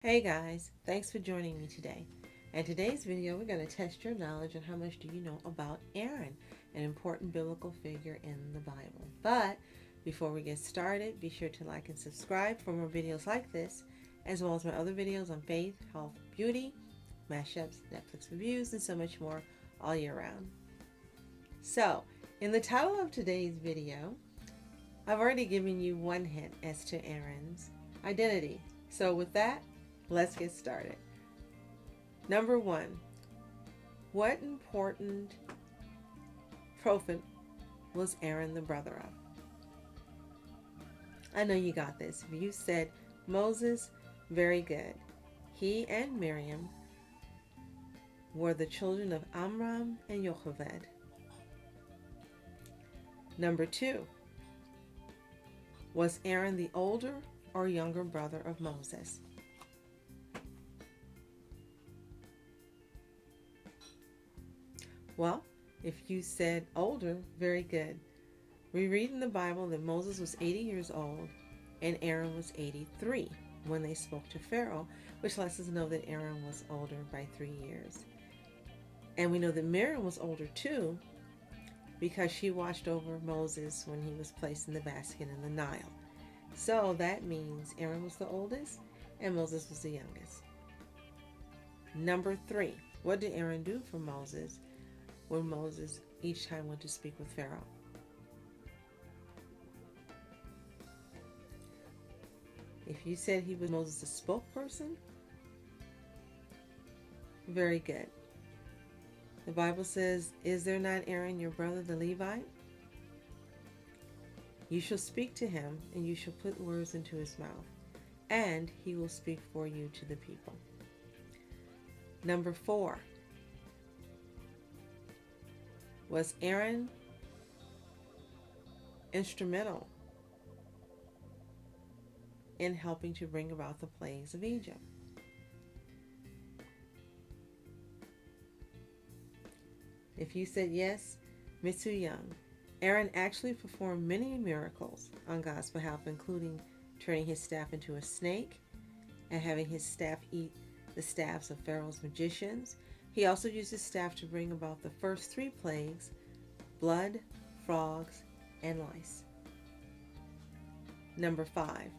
Hey guys, thanks for joining me today. In today's video, we're going to test your knowledge on how much do you know about Aaron, an important biblical figure in the Bible. But before we get started, be sure to like and subscribe for more videos like this, as well as my other videos on faith, health, beauty, mashups, Netflix reviews, and so much more all year round. So, in the title of today's video, I've already given you one hint as to Aaron's identity. So with that, let's get started. Number one, what important prophet was Aaron the brother of? I know you got this. If you said Moses, very good. He and Miriam were the children of Amram and Jochebed. Number two, was Aaron the older or younger brother of Moses? Well, if you said older, very good. We read in the Bible that Moses was 80 years old and Aaron was 83 when they spoke to Pharaoh, which lets us know that Aaron was older by 3 years. And we know that Miriam was older too because she watched over Moses when he was placed in the basket in the Nile. So that means Aaron was the oldest and Moses was the youngest. Number three, what did Aaron do for Moses when Moses each time went to speak with Pharaoh? If you said he was Moses' spokesperson, very good. The Bible says, "Is there not Aaron your brother the Levite? You shall speak to him, and you shall put words into his mouth, and he will speak for you to the people." Number four, was Aaron instrumental in helping to bring about the plagues of Egypt? If you said yes, Mitsu Young, Aaron actually performed many miracles on God's behalf, including turning his staff into a snake and having his staff eat the staffs of Pharaoh's magicians. He also used his staff to bring about the first 3 plagues: blood, frogs, and lice. Number 5,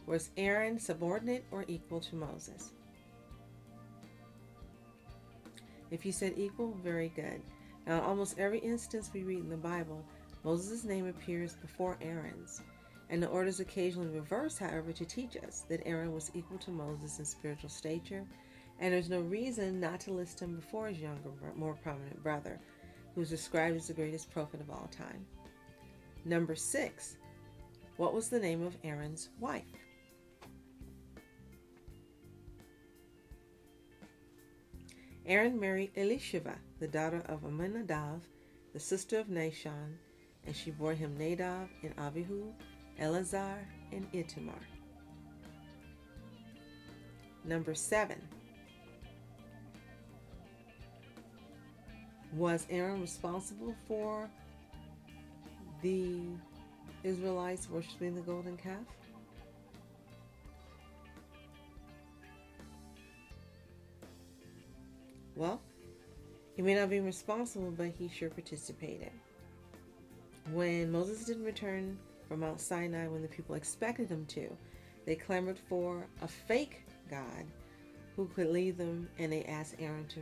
was Aaron subordinate or equal to Moses? If you said equal, very good. Now, in almost every instance we read in the Bible, Moses' name appears before Aaron's, and the order is occasionally reversed, however, to teach us that Aaron was equal to Moses in spiritual stature, and there's no reason not to list him before his younger, more prominent brother, who is described as the greatest prophet of all time. Number 6, what was the name of Aaron's wife? Aaron married Elisheva, the daughter of Amminadab, the sister of Nahshon, and she bore him Nadab and Abihu, Eleazar, and Ithamar. Number 7, was Aaron responsible for the Israelites worshiping the golden calf? Well, he may not be responsible, but he sure participated. When Moses didn't return from Mount Sinai when the people expected him to, they clamored for a fake God who could lead them, and they asked Aaron to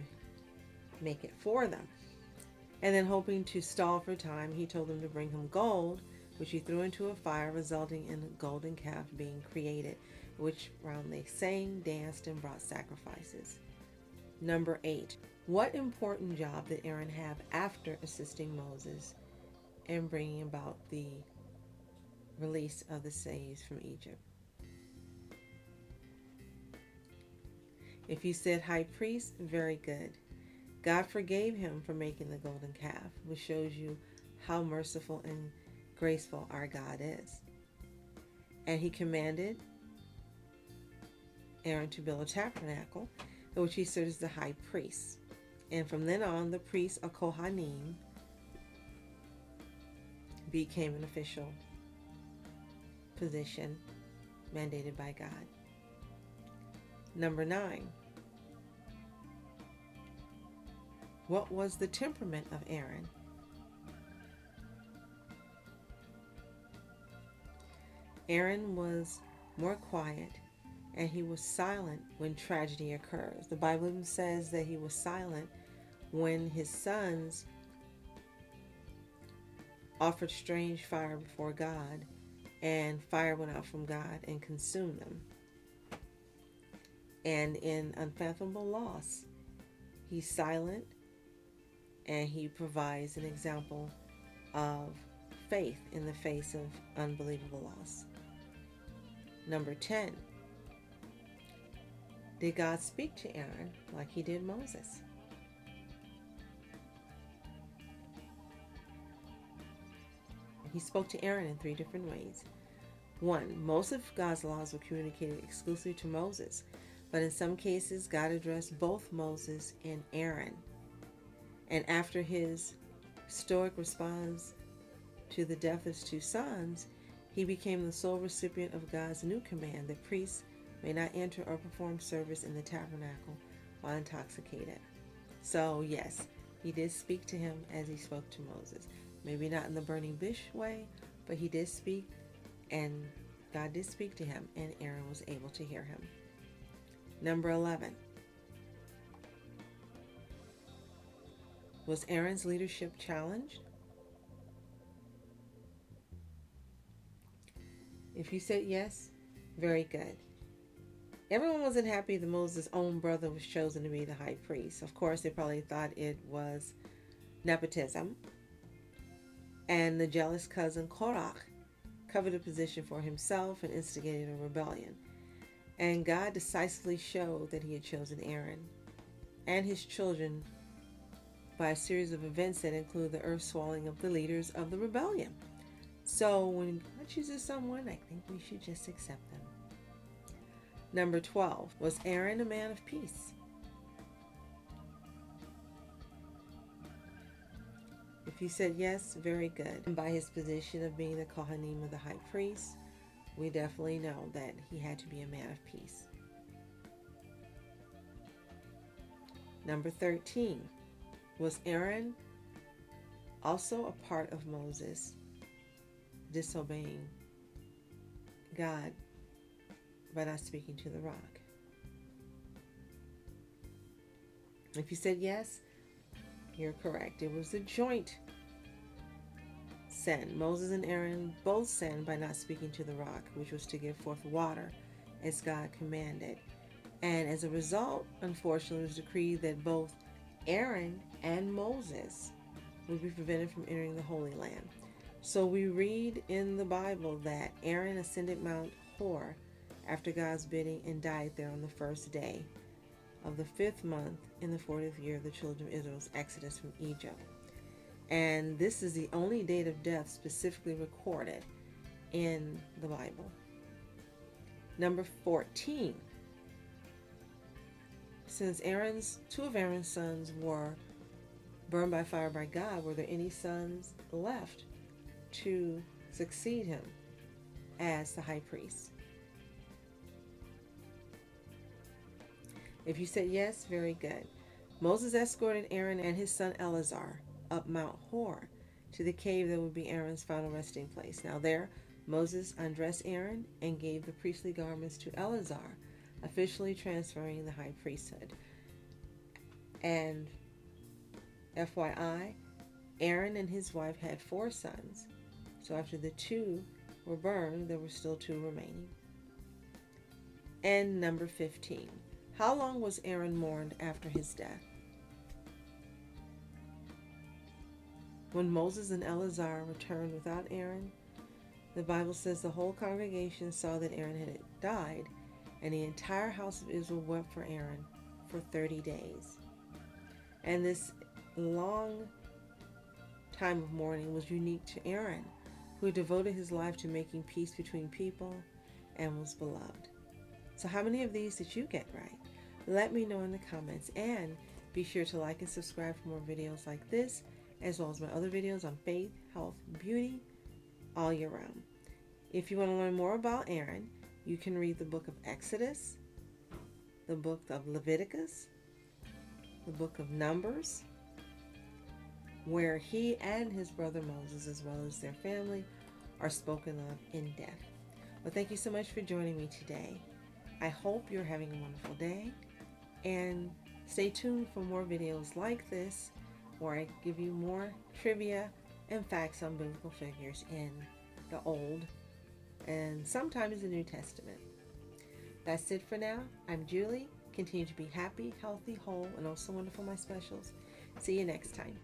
make it for them. And then, hoping to stall for time, he told them to bring him gold, which he threw into a fire, resulting in a golden calf being created, which round they sang, danced, and brought sacrifices. Number 8, what important job did Aaron have after assisting Moses in bringing about the release of the slaves from Egypt? If you said high priest, very good. God forgave him for making the golden calf, which shows you how merciful and graceful our God is. And he commanded Aaron to build a tabernacle, in which he served as the high priest. And from then on, the priests of Kohanim became an official position mandated by God. Number 9. What was the temperament of Aaron? Aaron was more quiet, and he was silent when tragedy occurs. The Bible even says that he was silent when his sons offered strange fire before God, and fire went out from God and consumed them. And in unfathomable loss, he's silent, and he provides an example of faith in the face of unbelievable loss. Number 10. Did God speak to Aaron like he did Moses? He spoke to Aaron in 3 different ways. 1. Most of God's laws were communicated exclusively to Moses, but in some cases, God addressed both Moses and Aaron. And after his stoic response to the death of his 2 sons, he became the sole recipient of God's new command that priests may not enter or perform service in the tabernacle while intoxicated. So yes, he did speak to him as he spoke to Moses. Maybe not in the burning bush way, but he did speak, and God did speak to him, and Aaron was able to hear him. Number 11. Was Aaron's leadership challenged? If you said yes, very good. Everyone wasn't happy that Moses' own brother was chosen to be the high priest. Of course, they probably thought it was nepotism. And the jealous cousin Korah coveted a position for himself and instigated a rebellion. And God decisively showed that he had chosen Aaron and his children by a series of events that include the earth swallowing up the leaders of the rebellion. So when God chooses someone, I think we should just accept them. Number 12. Was Aaron a man of peace? If you said yes, very good. And by his position of being the Kohanim of the high priest, we definitely know that he had to be a man of peace. Number 13. Was Aaron also a part of Moses disobeying God by not speaking to the rock? If you said yes, you're correct. It was a joint sin. Moses and Aaron both sinned by not speaking to the rock, which was to give forth water as God commanded. And as a result, unfortunately, it was decreed that both Aaron and Moses would be prevented from entering the Holy Land. So we read in the Bible that Aaron ascended Mount Hor after God's bidding and died there on the first day of the 5th month in the 40th year of the children of Israel's exodus from Egypt. And this is the only date of death specifically recorded in the Bible. Number 14. Since 2 of Aaron's sons were burned by fire by God, were there any sons left to succeed him as the high priest? If you said yes, very good. Moses escorted Aaron and his son Eleazar up Mount Hor to the cave that would be Aaron's final resting place. Now there, Moses undressed Aaron and gave the priestly garments to Eleazar, officially transferring the high priesthood. And FYI, Aaron and his wife had 4 sons. So after the 2 were burned, there were still 2 remaining. And number 15. How long was Aaron mourned after his death? When Moses and Eleazar returned without Aaron, the Bible says the whole congregation saw that Aaron had died, and the entire house of Israel wept for Aaron for 30 days. And this long time of mourning was unique to Aaron, who devoted his life to making peace between people and was beloved. So how many of these did you get right? Let me know in the comments, and be sure to like and subscribe for more videos like this, as well as my other videos on faith, health, and beauty all year round. If you want to learn more about Aaron, you can read the book of Exodus, the book of Leviticus, the book of Numbers, where he and his brother Moses, as well as their family, are spoken of in depth. Well, thank you so much for joining me today. I hope you're having a wonderful day, and stay tuned for more videos like this, where I give you more trivia and facts on biblical figures in the Old and sometimes the New Testament. That's it for now. I'm Julie. Continue to be happy, healthy, whole, and also wonderful, my specials. See you next time.